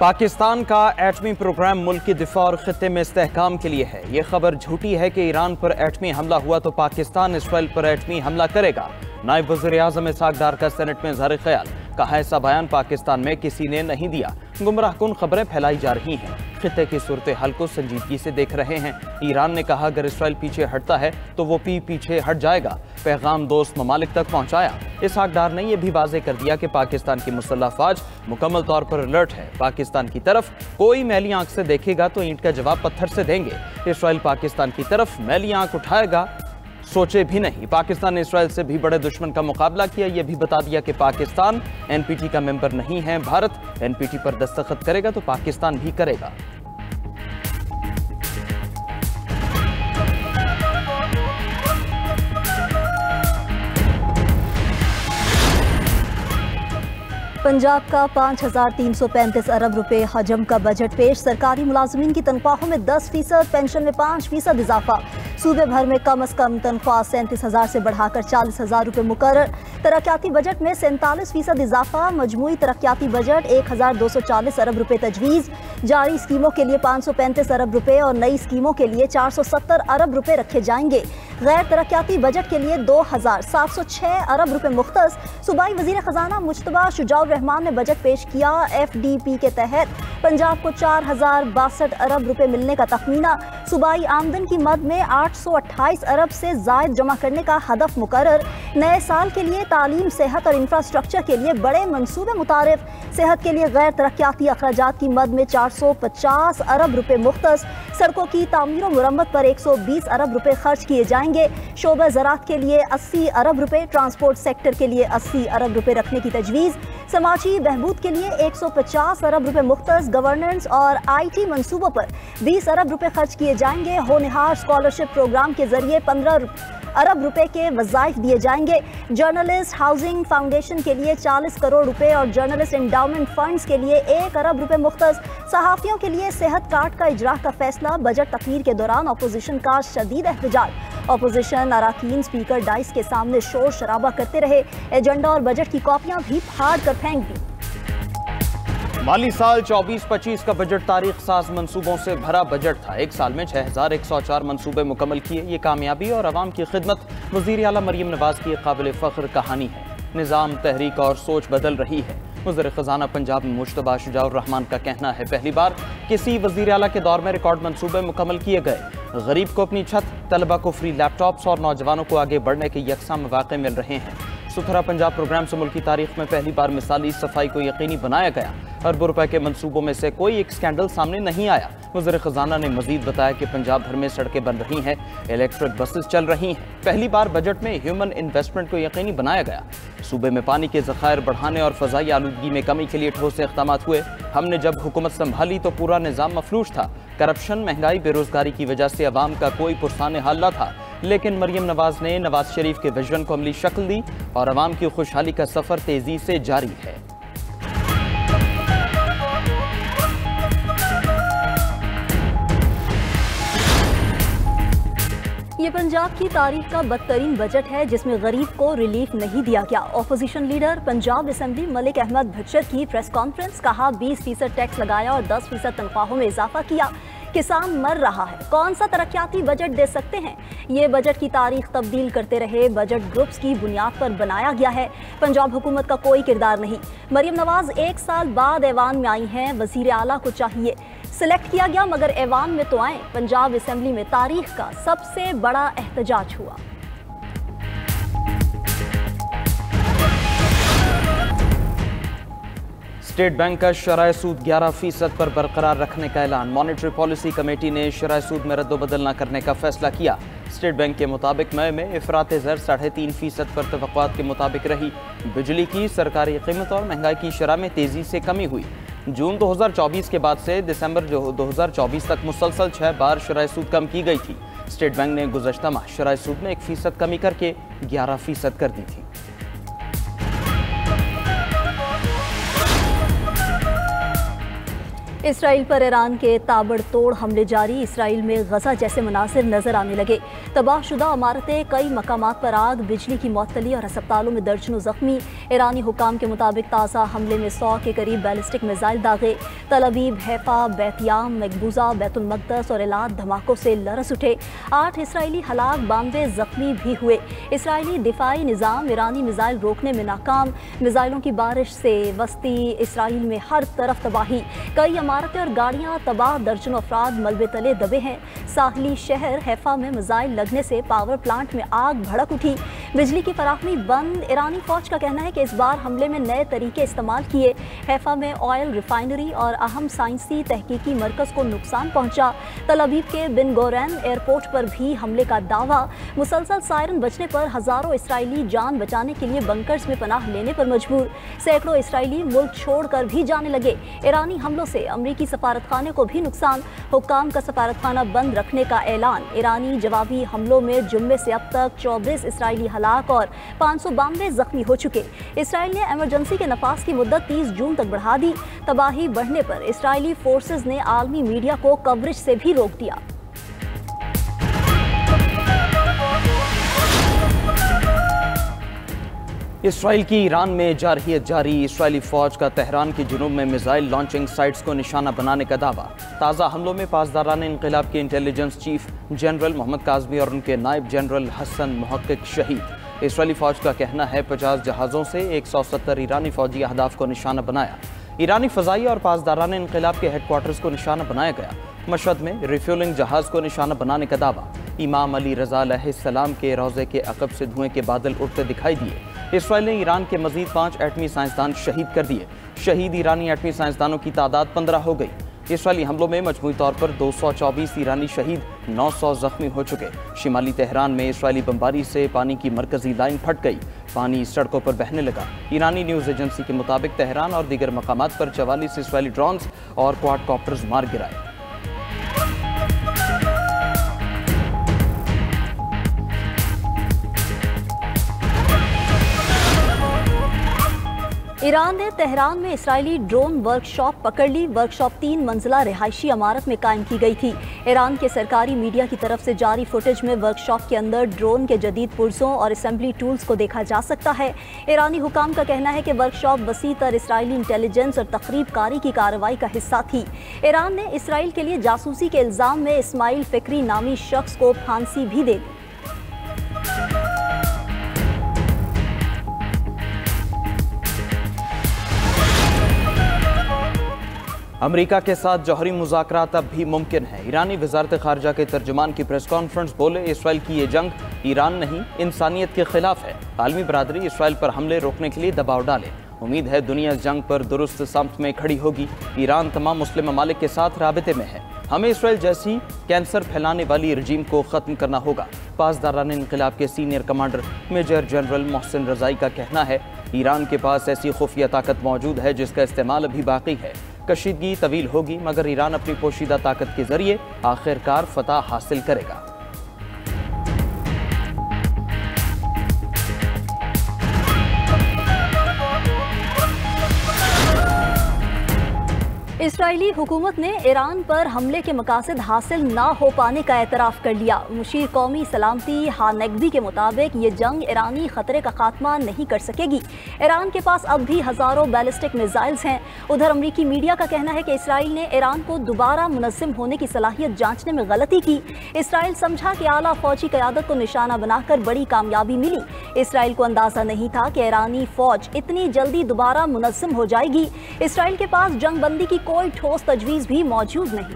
पाकिस्तान का एटमी प्रोग्राम मुल्क की दिफा और खित्ते में इस्तेहकाम के लिए है। ये खबर झूठी है कि ईरान पर एटमी हमला हुआ तो पाकिस्तान इसराइल पर एटमी हमला करेगा। नायब वज़ीर आज़म इसहाक डार का सेनेट में इज़हार ख्याल, कहा ऐसा बयान पाकिस्तान में किसी ने नहीं दिया। गुमराहकुन खबरें फैलाई जा रही हैं। खित्ते की सूरत हाल को संजीदगी से देख रहे हैं। ईरान ने कहा अगर इसराइल पीछे हटता है तो वो पीछे हट जाएगा। पैगाम दोस्त ममालिक तक पहुंचाया। इसहाक डार ने यह भी वाज़ेह कर दिया कि पाकिस्तान की मुसल्लह फौज मुकम्मल तौर पर अलर्ट है। पाकिस्तान की तरफ कोई मैली आंख से देखेगा तो ईंट का जवाब पत्थर से देंगे। इसराइल पाकिस्तान की तरफ मैली आंख उठाएगा सोचे भी नहीं। पाकिस्तान ने इसराइल से भी बड़े दुश्मन का मुकाबला किया। यह भी बता दिया कि पाकिस्तान एनपीटी का मेंबर नहीं है। भारत एनपीटी पर दस्तखत करेगा तो पाकिस्तान भी करेगा। पंजाब का 5,335 अरब रुपए हजम का बजट पेश। सरकारी मुलाजमीन की तनख्वाहों में 10%, पेंशन में 5% इजाफा। सूबे भर में कम अज कम तनख्वाह 37,000 से बढ़ाकर 40,000 रुपए मुकर्रर। तरक्याती बजट में 47% इजाफा। मजमूई तरक्याती बजट 1,240 अरब रुपए तजवीज़। जारी स्कीमों के लिए 535 अरब रुपए और नई स्कीमों के लिए 470 अरब रुपए रखे जाएंगे। गैर तरक्याती बजट के लिए 2,706 अरब रुपए मुख्तस। सूबाई वजीर खजाना मुश्तबा शुजाउर रहमान ने बजट पेश किया। FDP के तहत पंजाब को 4,062 अरब रुपए मिलने का तखमीना। सूबाई आमदन की मद में 828 अरब से जायद जमा करने का हदफ मुकर्रर। नए साल के लिए तालीम, सेहत और इंफ्रास्ट्रक्चर के लिए बड़े मंसूबे मुतारिफ। सेहत के लिए गैर तरक्याती अखराजात की मद में 450 अरब रुपए मुख्तस। सड़कों की तामीर और मुरम्मत पर 120 अरब रुपए खर्च किए जाएंगे। शोबा ज़राअत के लिए 80 अरब रुपए, ट्रांसपोर्ट सेक्टर के लिए 80 अरब रुपए रखने की तजवीज़। समाजी बहबूद के लिए 150 अरब रुपए मुख्तस। गवर्नेंस और IT मंसूबों पर 20 अरब रुपए खर्च किए जाएंगे। होनहार स्कॉलरशिप प्रोग्राम के जरिए 15 अरब रुपए के वज़ाइफ दिए जाएंगे। जर्नलिस्ट हाउसिंग फाउंडेशन के लिए 40 करोड़ रुपए और जर्नलिस्ट एंडाउमेंट फंड्स के लिए 1 अरब रुपए मुख्तस। सहाफ़ियों के लिए सेहत कार्ड का इजरा का फैसला। बजट तकरीर के दौरान अपोजिशन का शदीद एहतजाज। अपोजिशन अराकीन स्पीकर डाइस के सामने शोर शराबा करते रहे। एजेंडा और बजट की कॉपियां भी फाड़ कर फेंक दी। माली साल 24-25 का बजट तारीख साज मंसूबों से भरा बजट था। एक साल में 6,104 मंसूबे मुकम्मल किए। ये कामयाबी और अवाम की खिदमत वज़ीर आला मरियम नवाज की काबिल फ़ख्र कहानी है। निज़ाम, तहरीक और सोच बदल रही है। वज़ीर ख़जाना पंजाब में मुश्तबा शुजाउर रहमान का कहना है पहली बार किसी वज़ीर आला के दौर में रिकॉर्ड मंसूबे मुकम्मल किए गए। गरीब को अपनी छत, तलबा को फ्री लैपटॉप्स और नौजवानों को आगे बढ़ने के यकसा मौक़े मिल रहे हैं। सुथरा पंजाब प्रोग्राम से मुल्क की तारीख में पहली बार मिसाली सफाई को यकीनी बनाया गया। अरबों रुपए के मंसूबों में से कोई एक स्कैंडल सामने नहीं आया। वज़ीर ख़जाना ने मजीद बताया कि पंजाब भर में सड़कें बन रही हैं, इलेक्ट्रिक बसेस चल रही हैं। पहली बार बजट में ह्यूमन इन्वेस्टमेंट को यकीनी बनाया गया। सूबे में पानी के ज़खायर बढ़ाने और फ़ज़ाई आलूदगी में कमी के लिए ठोस इक़दाम हुए। हमने जब हुकूमत संभाली तो पूरा निज़ाम मफलूज था। करप्शन, महंगाई, बेरोज़गारी की वजह से अवाम का कोई पुरसान हाल न था। लेकिन मरियम नवाज ने नवाज शरीफ के विजन को अमली शक्ल दी और अवाम की खुशहाली का सफ़र तेज़ी से जारी है। ये पंजाब की तारीख का बदतरीन बजट है जिसमें गरीब को रिलीफ नहीं दिया गया। Opposition leader Punjab assembly Malik Ahmad Bhachar की प्रेस कॉन्फ्रेंस, कहा 20% टैक्स लगाया और 10% तनख्वाहों में इजाफा किया। किसान मर रहा है, कौन सा तरक्याती बजट दे सकते हैं। ये बजट की तारीख तब्दील करते रहे बजट ग्रुप्स की बुनियाद पर बनाया गया है। पंजाब हुकूमत का कोई किरदार नहीं। मरियम नवाज 1 साल बाद ऐवान में आई हैं। वज़ीर आला को चाहिए सिलेक्ट किया गया मगर ऐवान में तो आए। पंजाब असेंबली में तारीख का सबसे बड़ा एहतजाज हुआ। स्टेट बैंक का शरह सूद 11% पर बरकरार रखने का ऐलान। मॉनेटरी पॉलिसी कमेटी ने शरह सूद में रद्द-ओ-बदल न करने का फैसला किया। स्टेट बैंक के मुताबिक मई में इफरात ज़र 3.5% पर तवक्कुआत के मुताबिक रही। बिजली की सरकारी कीमत और महंगाई की शरह में तेज़ी से कमी हुई। जून 2024 के बाद से दिसंबर 2024 तक मुसलसल 6 बार शरह सूद कम की गई थी। स्टेट बैंक ने गुज़श्ता माह शरह सूद में 1% कमी करके 11% कर दी थी। इसराइल पर ईरान के ताबड़तोड़ हमले जारी। इसराइल में गजा जैसे मनासिर नजर आने लगे। तबाहशुदा इमारतें, कई मकामात पर आग, बिजली की मअतली और अस्पतालों में दर्जनों जख्मी। ईरानी हुकाम के मुताबिक ताज़ा हमले में 100 के करीब बैलिस्टिक मिसाइल दागे। तल अवीव, हैफा, बैतियाम, मकबूजा, बैतुल मक़दस और इलाद धमाकों से लरस उठे। 8 इसराइली हलाक, 92 जख्मी भी हुए। इसराइली दिफाई निज़ाम ईरानी मिसाइल रोकने में नाकाम। मिसाइलों की बारिश से वस्ती इसराइल में हर तरफ तबाही, कई इमारतें और गाड़ियां तबाह, दर्जनों अफराद मलबे तले दबे हैं। साहली शहर हैफा में मिसाइल लगने से पावर प्लांट में आग भड़क उठी, बिजली की फराहमी बंद। ईरानी फौज का कहना है कि इस बार हमले में नए तरीके इस्तेमाल किए। हैफा में ऑयल रिफाइनरी और अहम साइंसी तहकीकी मरकज को नुकसान पहुंचा। तल अवीव के बिन गोरैन एयरपोर्ट पर भी हमले का दावा। मुसलसल सायरन बजने पर हजारों इसराइली जान बचाने के लिए बंकर्स में पनाह लेने पर मजबूर। सैकड़ों इसराइली मुल्क छोड़कर भी जाने लगे। ईरानी हमलों से अमरीकी सफारतखाने को भी नुकसान, हुक्काम का सफारतखाना बंद रखने का ऐलान। ईरानी जवाबी हमलों में जुम्मे से अब तक 24 इसराइली हलाक और 592 जख्मी हो चुके। इसराइल ने एमरजेंसी के नफाज की मुद्दत 30 जून तक बढ़ा दी। तबाही बढ़ने पर इसराइली फोर्सेज ने आलमी मीडिया को कवरेज से भी रोक दिया। इसराइल की ईरान में जारहियत जारी। इसराइली फौज का तेहरान के जुनूब में मिसाइल लॉन्चिंग साइट्स को निशाना बनाने का दावा। ताज़ा हमलों में पासदारान इंक़िलाब के intelligence chief general Mohammad Kazemi और उनके नायब जनरल हसन मुहक्किक शहीद। इसराइली फौज का कहना है 50 जहाज़ों से 170 ईरानी फौजी अहदाफ को निशाना बनाया। ईरानी फ़ज़ाई और पासदारान इंक़िलाब के हेडक्वार्टर्स को निशाना बनाया गया। मशहद में रिफ्यूलिंग जहाज़ को निशाना बनाने का दावा। इमाम अली रज़ा अलैहिस्सलाम के रोज़े के अक़ब से धुएं के बादल उठते दिखाई दिए। इसराइल ने ईरान के मज़ीद 5 एटमी साइंसदान शहीद कर दिए। शहीद ईरानी एटमी साइंसदानों की तादाद 15 हो गई। इसराइली हमलों में मजमूई तौर पर 224 ईरानी शहीद, 900 जख्मी हो चुके। शिमाली तेहरान में इसराइली बमबारी से पानी की मरकजी लाइन फट गई, पानी सड़कों पर बहने लगा। ईरानी न्यूज़ एजेंसी के मुताबिक तेहरान और दीगर मकामात पर 44 इसराइली ड्रोन्स और क्वाडकॉप्टर्स मार गिराए। ईरान ने तेहरान में इसराइली ड्रोन वर्कशॉप पकड़ ली। वर्कशॉप 3 मंजिला रिहायशी इमारत में कायम की गई थी। ईरान के सरकारी मीडिया की तरफ से जारी फुटेज में वर्कशॉप के अंदर ड्रोन के जदीद पुर्जों और असेंबली टूल्स को देखा जा सकता है। ईरानी हुकाम का कहना है कि वर्कशॉप वसी तर इसराइली इंटेलिजेंस और तखरीब कारी की कार्रवाई का हिस्सा थी। ईरान ने इसराइल के लिए जासूसी के इल्ज़ाम में इस्माइल फ़िक्री नामी शख्स को फांसी भी दे दी। अमेरिका के साथ जौहरी मुज़ाकरात अब भी मुमकिन है। ईरानी वज़ारत ख़ारजा के तर्जुमान की प्रेस कॉन्फ्रेंस बोले, इसराइल की ये जंग ईरान नहीं इंसानियत के खिलाफ है। आलमी बरादरी इसराइल पर हमले रोकने के लिए दबाव डाले। उम्मीद है दुनिया इस जंग पर दुरुस्त समत में खड़ी होगी। ईरान तमाम मुस्लिम ममालिक के साथ राबिते में है। हमें इसराइल जैसी कैंसर फैलाने वाली रजीम को ख़त्म करना होगा। पासदारान इंक़िलाब के senior commander major general Mohsen Rezaei का कहना है, ईरान के पास ऐसी खुफिया ताकत मौजूद है जिसका इस्तेमाल अभी बाकी है। कशीदगी तवील होगी मगर ईरान अपनी पोशीदा ताकत के जरिए आखिरकार फतह हासिल करेगा। इसराइली हुकूमत ने ईरान पर हमले के मकासद हासिल ना हो पाने का एतराफ़ कर लिया। मुशीर कौमी सलामती हानेगबी के मुताबिक ये जंग ईरानी ख़तरे का खात्मा नहीं कर सकेगी। ईरान के पास अब भी हज़ारों बैलिस्टिक मिसाइल्स हैं। उधर अमरीकी मीडिया का कहना है कि इसराइल ने ईरान को दोबारा मुनज़्ज़म होने की सलाहियत जांचने में गलती की। इसराइल समझा कि आला फ़ौजी क़यादत को निशाना बनाकर बड़ी कामयाबी मिली। इसराइल को अंदाज़ा नहीं था कि ईरानी फ़ौज इतनी जल्दी दोबारा मुनज़्ज़म हो जाएगी। इसराइल के पास जंग बंदी की कोई ठोस तजवीज़ भी मौजूद नहीं।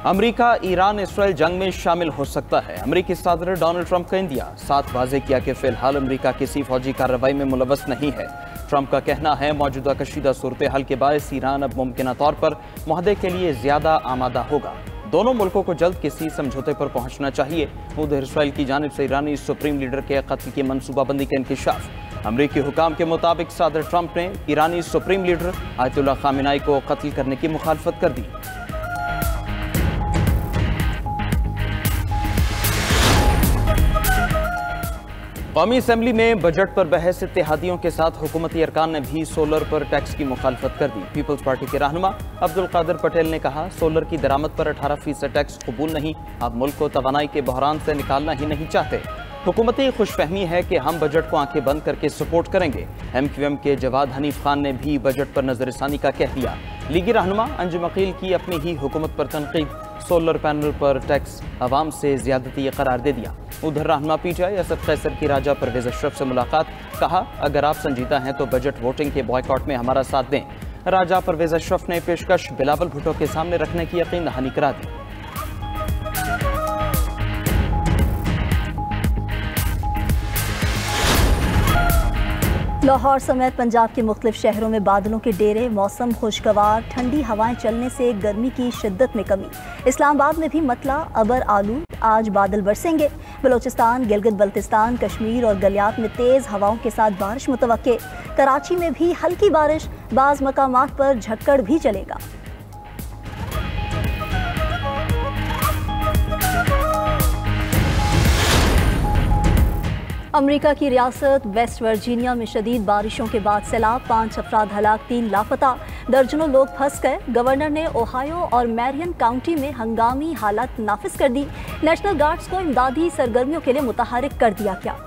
अमेरिका ईरान इसराइल जंग में शामिल हो सकता है। अमेरिकी सदर डोनाल्ड ट्रंप का इंदिया, साथ वाज़ेह किया कि फिलहाल अमेरिका किसी फौजी कार्रवाई में मुलव्वस नहीं है। ट्रंप का कहना है, मौजूदा कशीदा सूरत हाल के बायस ईरान अब मुमकिन तौर पर मुआहदे के लिए ज़्यादा आमादा होगा। दोनों मुल्कों को जल्द किसी समझौते पर पहुंचना चाहिए। उधर इसराइल की जानिब से ईरानी सुप्रीम लीडर के कत्ल की मनसूबाबंदी का इंकशाफ। अमरीकी हुकाम के मुताबिक सदर ट्रंप ने ईरानी सुप्रीम लीडर आयतुल्लाह खामेनी को कत्ल करने की मुखालफत कर दी। कौमी असम्बली में बजट पर बहस इत्तेहादियों के साथ हुकूमती अरकान ने भी सोलर पर टैक्स की मुखालफत कर दी। पीपल्स पार्टी के रहनुमा अब्दुल कादिर पटेल ने कहा, सोलर की दरामद पर 18% टैक्स कबूल नहीं। आप मुल्क को तवानाई के बहरान से निकालना ही नहीं चाहते। हुकूमती खुशफहमी है कि हम बजट को आंखें बंद करके सपोर्ट करेंगे। MQM के जवाद हनीफ खान ने भी बजट पर नजरसानी का कह दिया। लीगी रहनुमा अंजुम अकील की अपनी ही हुकूमत पर तनकीद, सोलर पैनल पर टैक्स अवाम से ज्यादती करार दे दिया। उधर रहनुमा PTI असद कैसर की राजा परवेज अशरफ से मुलाकात, कहा अगर आप संजीदा हैं तो बजट वोटिंग के बॉयकॉट में हमारा साथ दें। राजा परवेज अशरफ ने पेशकश बिलावल भुट्टो के सामने रखने की यकीन दहानी करा दी। लाहौर समेत पंजाब के मुख्तलिफ शहरों में बादलों के डेरे, मौसम खुशगवार, ठंडी हवाएं चलने से गर्मी की शिद्दत में कमी। इस्लामाबाद में भी मतला अबर आलू, आज बादल बरसेंगे। बलोचिस्तान, गिलगित बल्तिस्तान, कश्मीर और गलियात में तेज़ हवाओं के साथ बारिश मुतवक्के। कराची में भी हल्की बारिश, बाज़ मकामात पर झक्कड़ भी चलेगा। अमेरिका की रियासत वेस्ट वर्जीनिया में शदीद बारिशों के बाद सैलाब, 5 अफराद हलाक, 3 लापता, दर्जनों लोग फंस गए। गवर्नर ने ओहायो और मैरियन काउंटी में हंगामी हालत नाफिज कर दी। नेशनल गार्ड्स को इमदादी सरगर्मियों के लिए मुतहरिक कर दिया गया।